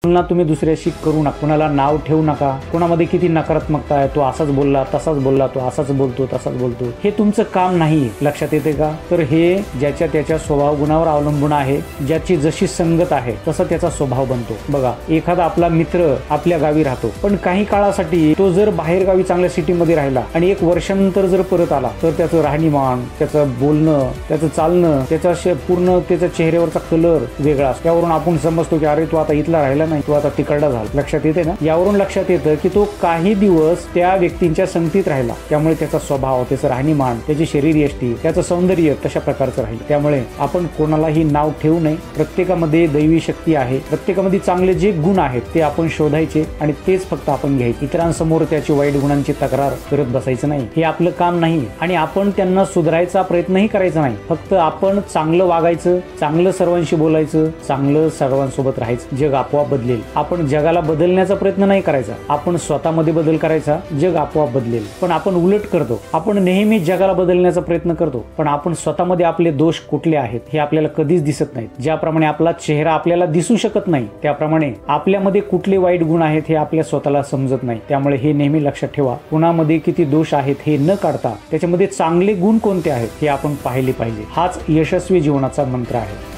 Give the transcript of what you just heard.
तुलना तुम्ही दुसऱ्याशी करू नका, कोणाला नाव ठेवू नका, कोणामध्ये किती नकारात्मकता आहे, तो असाच बोलला, तसाच बोलला, तो असाच बोलतो, तसाच बोलतो, हे तुमचं काम नाही. लक्षात येते का? तर हे ज्याच्या त्याच्या स्वभाव गुणावर अवलंबून आहे. ज्याची जशी संगत आहे तसा त्याचा स्वभाव बनतो. बघा, एखादा आपला मित्र आपल्या गावी राहतो, पण काही काळासाठी तो जर बाहेर गावी चांगल्या सिटीमध्ये राहिला आणि 1 वर्षानंतर जर परत आला, तर त्याचं राहणीमान, त्याचं बोलणं, त्याचं चालणं, त्याचा पूर्ण त्याच्या चेहऱ्यावरचा कलर वेगळा असतो. त्यावरून आपण समजतो की अरे तो आता इथला राहिला नाही, तो आता तिकडला झाला. लक्षात येते ना? यावरून लक्षात येतं की तो काही दिवस त्या व्यक्तींच्या संगतीत राहिला, त्यामुळे त्याचा स्वभाव, त्याचं राहणीमान, त्याची शरीरयष्टी, त्याचं सौंदर्य तशा प्रकारचं राहील. त्यामुळे आपण कोणालाही नाव ठेवू नये. प्रत्येकामध्ये दैवी शक्ती आहे, प्रत्येकामध्ये चांगले जे गुण आहेत ते आपण शोधायचे आणि तेच फक्त आपण घ्यायचे. इतरांसमोर त्याची वाईट गुणांची तक्रार करत बसायचं नाही, हे आपलं काम नाही. आणि आपण त्यांना सुधारायचा प्रयत्नही करायचा नाही. फक्त आपण चांगलं वागायचं, चांगलं सर्वांशी बोलायचं, चांगलं सर्वांसोबत राहायचं. जग आपोआप बदलेल. आपण जगाला बदलण्याचा प्रयत्न नाही करायचा, आपण स्वतःमध्ये बदल करायचा. जग आपोआप बदलेल. पण आपण उलट करतो. आपण नेहमी जगाला बदलण्याचा प्रयत्न करतो, पण आपण स्वतःमध्ये आपले दोष कुठले आहेत हे आपल्याला कधीच दिसत नाहीत. ज्याप्रमाणे आपला चेहरा आपल्याला दिसू शकत नाही, त्याप्रमाणे आपल्यामध्ये कुठले वाईट गुण आहेत हे आपल्या स्वतःला समजत नाही. त्यामुळे हे नेहमी लक्षात ठेवा. कुणामध्ये किती दोष आहेत हे न काढता त्याच्यामध्ये चांगले गुण कोणते आहेत हे आपण पाहिले पाहिजे. हाच यशस्वी जीवनाचा मंत्र आहे.